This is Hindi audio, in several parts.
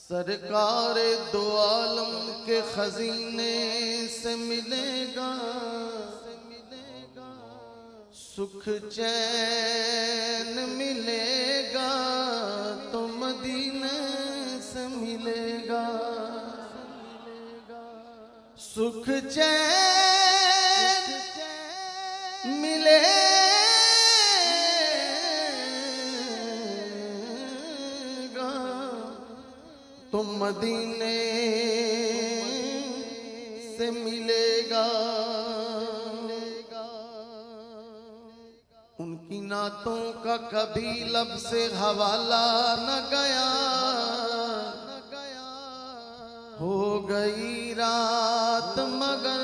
सरकार दो आलम के खजीने से मिलेगा सुख चैन मिलेगा तो मदीने से मिलेगा। सुख चैन मिलेगा तो मदीने से मिलेगा। उनकी नातों का कभी लब से हवाला न गया, हो गई रात मगर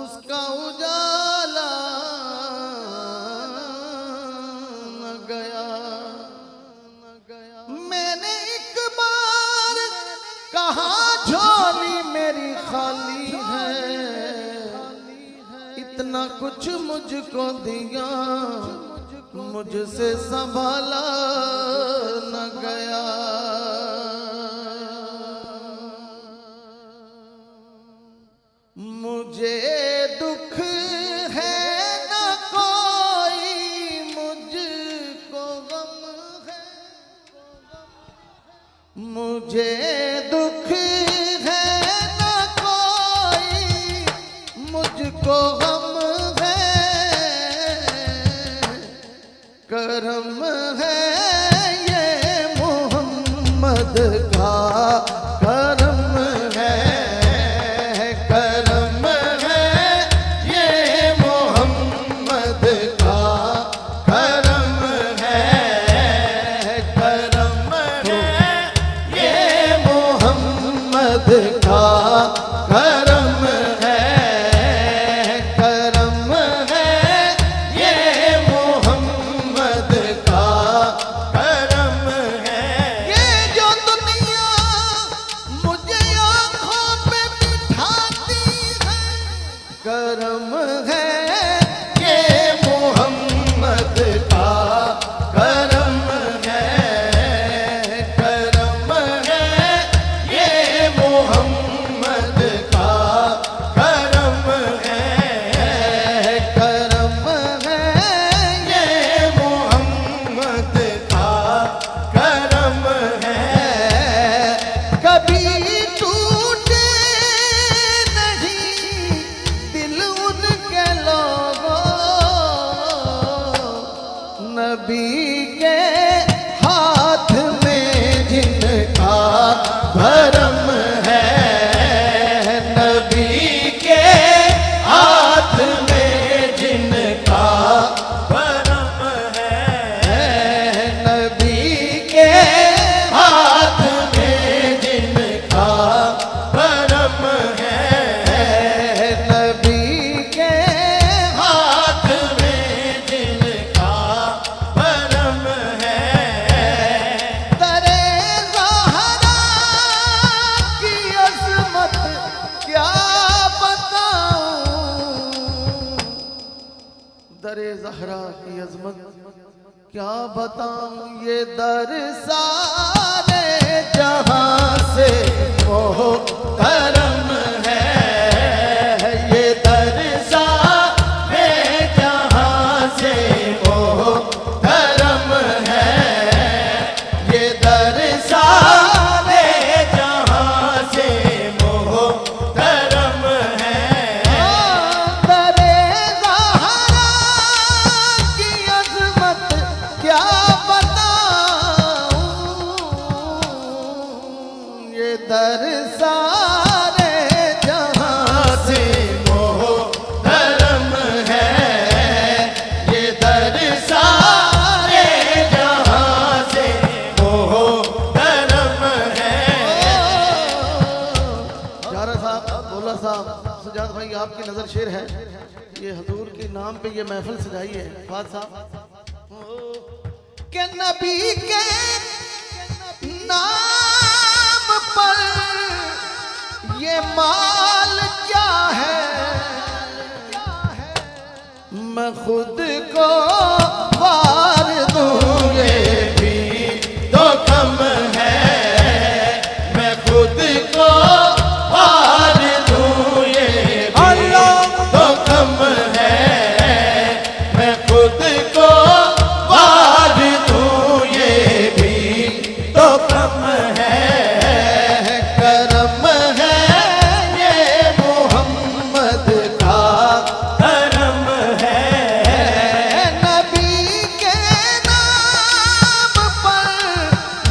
उसका उजाला न गया। मैंने एक बार कहा झोली मेरी खाली है, इतना कुछ मुझको दिया मुझसे संभाला न गया। मुझे दुख है न कोई मुझको गम है, मुझे दुख है न कोई मुझको गम है, करम है ये मोहम्मद का करम है, करम है ये मोहम्मद का करम है, करम है ये मोहम्मद का करम है, करम है ये मोहम्मद का करम है। ये जो दुनिया मुझे आँखों पे बिठाती है, करम है ये मोहम्मद का करम है, करम है ये मोहम्मद का करम है, करम है ये मोहम्मद का करम है। कभी टूटे नहीं दिल उनके लोगों, नबी के हाथ में जिनका भरम है, नबी के हाथ में जिनका भरम है, नबी के हाथ में जिनका भरम है, नबी के हाथ में जिनका भरम है। दरे ज़हरा की अज़मत क्या बताऊं, दरे ज़हरा की अज़मत क्या बताऊं, ये दर सारे जहां से मोहतरम है, ये दर सारे जहां से मोहतरम है, ये दर सारे जहां से मोहतरम है। दरे ज़हरा की अज़मत क्या बताऊं, ये दर सारे जहां से मोहतरम है, ये दर सारे जहां से मोहतरम है। जारा साहब, बोला साहब, सुजात भाई आपकी नजर शेर है, ये हुजूर के नाम पे ये महफिल सजाई है। फात साहब के नबी के नाम माल क्या है, मैं खुद को वार दूं ये भी तो कम है, मैं खुद को वार दूं ये भी तो कम है, मैं खुद को वार दूं ये भी तो कम है। करम है ये मोहम्मद का करम है, नबी के नाम पर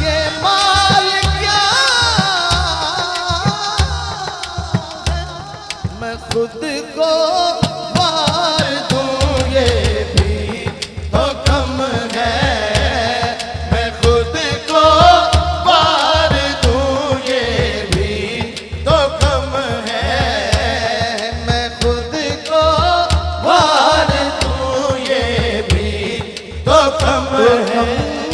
ये माल क्या है, मैं खुद को वार दूं ये भी तो कम है, मैं खुद को वार दूं ये भी तो कम है, मैं खुद को वार दूं ये भी तो कम है।